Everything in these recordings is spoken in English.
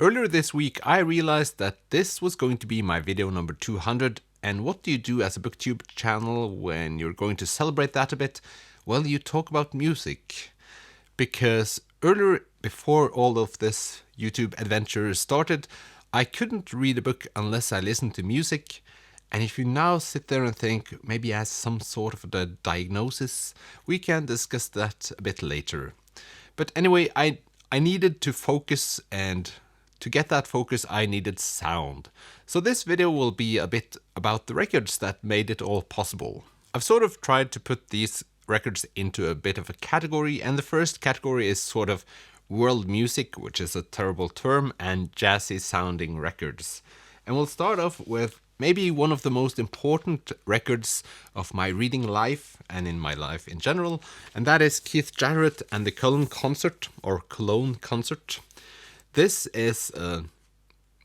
Earlier this week, I realized that this was going to be my video number 200. And what do you do as a booktube channel when you're going to celebrate that a bit? Well, you talk about music. Because earlier, before all of this YouTube adventure started, I couldn't read a book unless I listened to music. And if you now sit there and think maybe as some sort of a diagnosis, we can discuss that a bit later. But anyway, I needed to focus, and to get that focus I needed sound. So this video will be a bit about the records that made it all possible. I've sort of tried to put these records into a bit of a category, and the first category is sort of world music, which is a terrible term, and jazzy sounding records. And we'll start off with maybe one of the most important records of my reading life and in my life in general, and that is Keith Jarrett and the Köln concert, or Cologne concert. This is a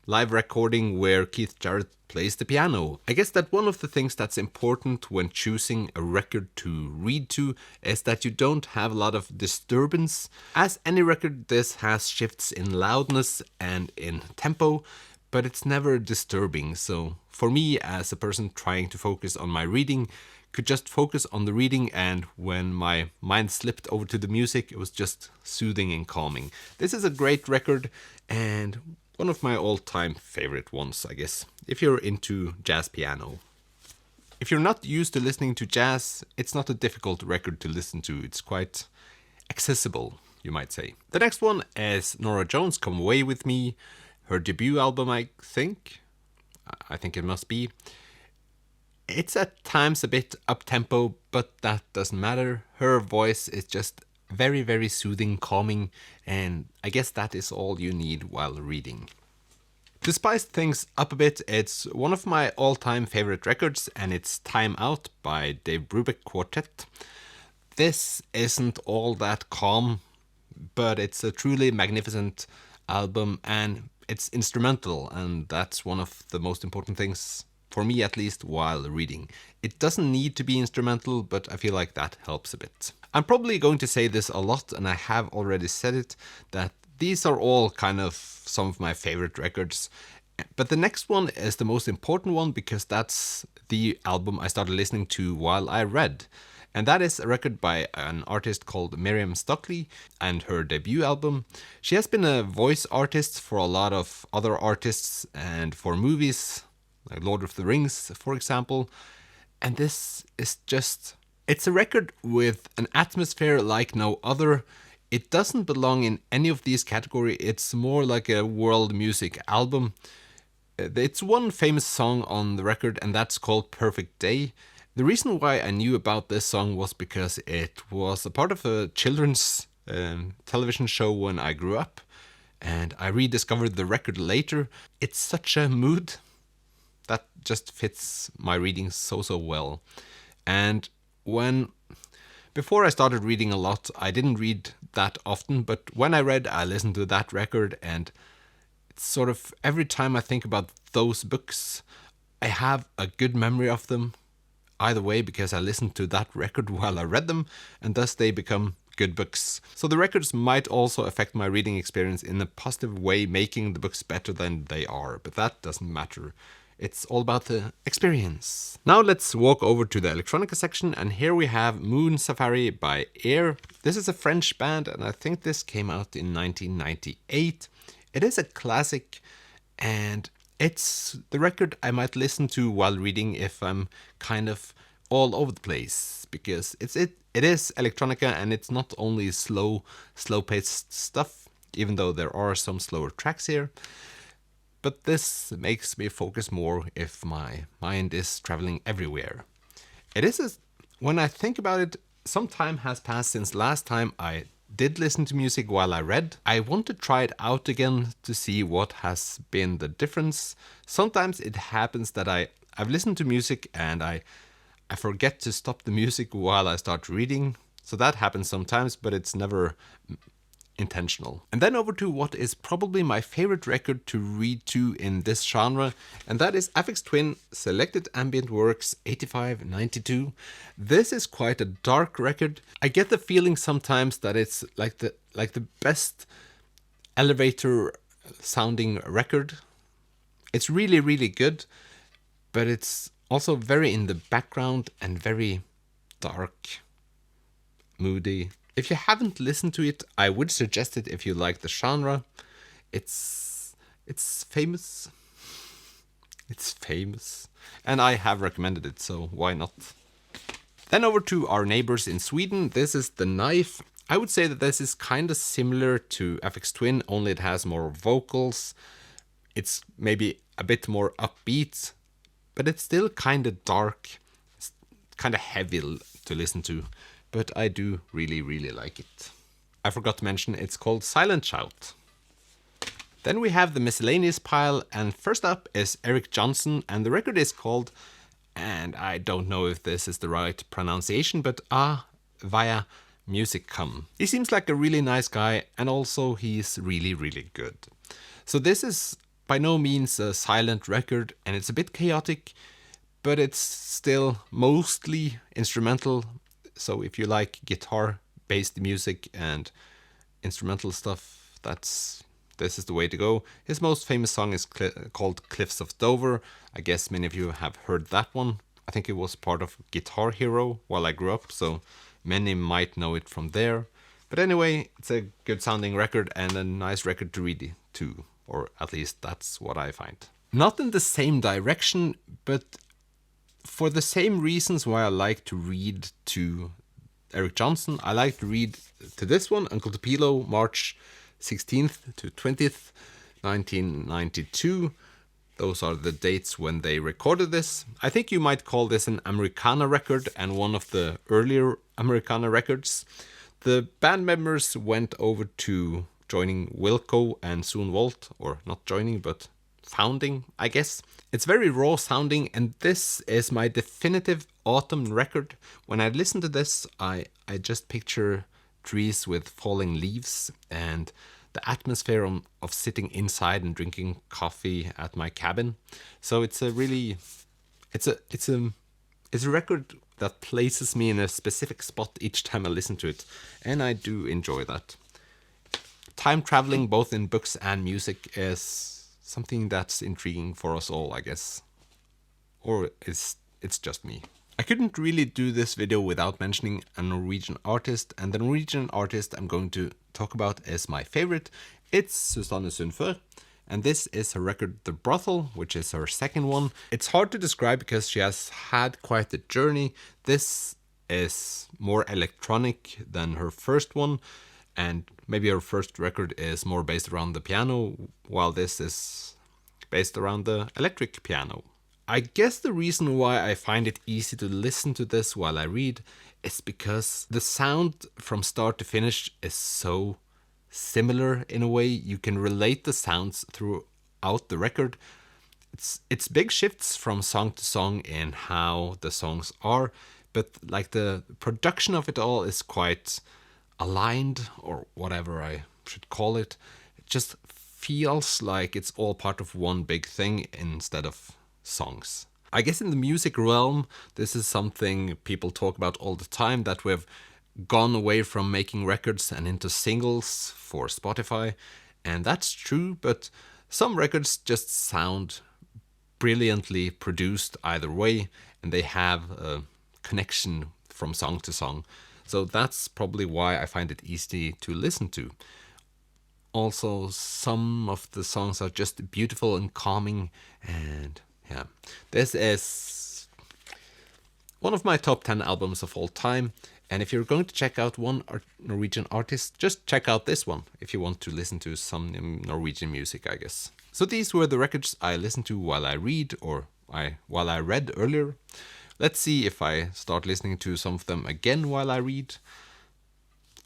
live recording where Keith Jarrett plays the piano. I guess that one of the things that's important when choosing a record to read to is that you don't have a lot of disturbance. As any record, this has shifts in loudness and in tempo, but it's never disturbing. So for me, as a person trying to focus on my reading, could just focus on the reading, and when my mind slipped over to the music, it was just soothing and calming. This is a great record and one of my all-time favorite ones, I guess, if you're into jazz piano. If you're not used to listening to jazz, it's not a difficult record to listen to. It's quite accessible, you might say. The next one is Norah Jones, Come Away With Me, her debut album, I think it must be. It's at times a bit up-tempo, but that doesn't matter. Her voice is just very, very soothing, calming, and I guess that is all you need while reading. To spice things up a bit, it's one of my all-time favorite records, and it's Time Out by Dave Brubeck Quartet. This isn't all that calm, but it's a truly magnificent album, and it's instrumental, and that's one of the most important things, for me at least, while reading. It doesn't need to be instrumental, but I feel like that helps a bit. I'm probably going to say this a lot, and I have already said it, that these are all kind of some of my favorite records. But the next one is the most important one, because that's the album I started listening to while I read. And that is a record by an artist called Miriam Stockley, and her debut album. She has been a voice artist for a lot of other artists and for movies, like Lord of the Rings, for example. And this is just... it's a record with an atmosphere like no other. It doesn't belong in any of these categories. It's more like a world music album. It's one famous song on the record, and that's called Perfect Day. The reason why I knew about this song was because it was a part of a children's television show when I grew up, and I rediscovered the record later. It's such a mood that just fits my reading so well. And before I started reading a lot, I didn't read that often, but when I read, I listened to that record, and it's sort of every time I think about those books, I have a good memory of them. Either way, because I listened to that record while I read them, and thus they become good books. So the records might also affect my reading experience in a positive way, making the books better than they are, but that doesn't matter. It's all about the experience. Now let's walk over to the Electronica section, and here we have Moon Safari by Air. This is a French band, and I think this came out in 1998. It is a classic, and it's the record I might listen to while reading if I'm kind of all over the place, because it is electronica, and it's not only slow-paced stuff, even though there are some slower tracks here. But this makes me focus more if my mind is traveling everywhere. When I think about it, some time has passed since last time I did listen to music while I read. I want to try it out again to see what has been the difference. Sometimes it happens that I've listened to music and I forget to stop the music while I start reading. So that happens sometimes, but it's never intentional. And then over to what is probably my favorite record to read to in this genre, and that is Aphex Twin Selected Ambient Works 8592. This is quite a dark record. I get the feeling sometimes that it's like the best elevator sounding record. It's really, really good, but it's also very in the background and very dark, moody. If you haven't listened to it, I would suggest it if you like the genre. It's famous. It's famous. And I have recommended it, so why not? Then over to our neighbors in Sweden. This is The Knife. I would say that this is kind of similar to Aphex Twin, only it has more vocals. It's maybe a bit more upbeat, but it's still kind of dark. It's kind of heavy to listen to, but I do really, really like it. I forgot to mention it's called Silent Shout. Then we have the miscellaneous pile, and first up is Eric Johnson, and the record is called, and I don't know if this is the right pronunciation, but via musicom. He seems like a really nice guy, and also he's really, really good. So this is by no means a silent record, and it's a bit chaotic, but it's still mostly instrumental. So if you like guitar-based music and instrumental stuff, this is the way to go. His most famous song is called Cliffs of Dover. I guess many of you have heard that one. I think it was part of Guitar Hero while I grew up, so many might know it from there. But anyway, it's a good sounding record and a nice record to read too. Or at least that's what I find. Not in the same direction, but for the same reasons why I like to read to Eric Johnson, I like to read to this one, Uncle Tupelo, March 16th to 20th, 1992. Those are the dates when they recorded this. I think you might call this an Americana record and one of the earlier Americana records. The band members went over to joining Wilco and Soon Volt, or not joining, but founding, I guess. It's very raw sounding, and this is my definitive autumn record. When I listen to this, I just picture trees with falling leaves and the atmosphere of sitting inside and drinking coffee at my cabin. So it's a really, it's a record that places me in a specific spot each time I listen to it, and I do enjoy that. Time traveling both in books and music is something that's intriguing for us all, I guess. Or it's just me. I couldn't really do this video without mentioning a Norwegian artist, and the Norwegian artist I'm going to talk about is my favorite. It's Susanne Sundfør, and this is her record The Brothel, which is her second one. It's hard to describe because she has had quite a journey. This is more electronic than her first one, and maybe her first record is more based around the piano, while this is based around the electric piano. I guess the reason why I find it easy to listen to this while I read is because the sound from start to finish is so similar in a way. You can relate the sounds throughout the record. It's big shifts from song to song in how the songs are, but like the production of it all is quite aligned, or whatever I should call it. It just feels like it's all part of one big thing instead of songs. I guess in the music realm, this is something people talk about all the time, that we've gone away from making records and into singles for Spotify, and that's true, but some records just sound brilliantly produced either way, and they have a connection from song to song. So that's probably why I find it easy to listen to. Also, some of the songs are just beautiful and calming, and yeah, this is one of my top 10 albums of all time. And if you're going to check out one Norwegian artist, just check out this one if you want to listen to some Norwegian music, I guess. So these were the records I listened to while I read, or while I read earlier. Let's see if I start listening to some of them again while I read.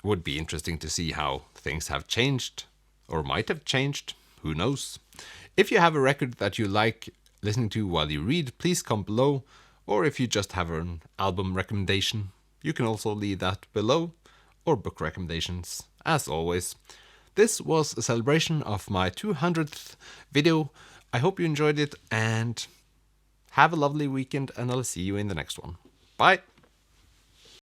Would be interesting to see how things have changed, or might have changed, who knows. If you have a record that you like listening to while you read, please comment below, or if you just have an album recommendation, you can also leave that below, or book recommendations, as always. This was a celebration of my 200th video. I hope you enjoyed it, and have a lovely weekend, and I'll see you in the next one. Bye!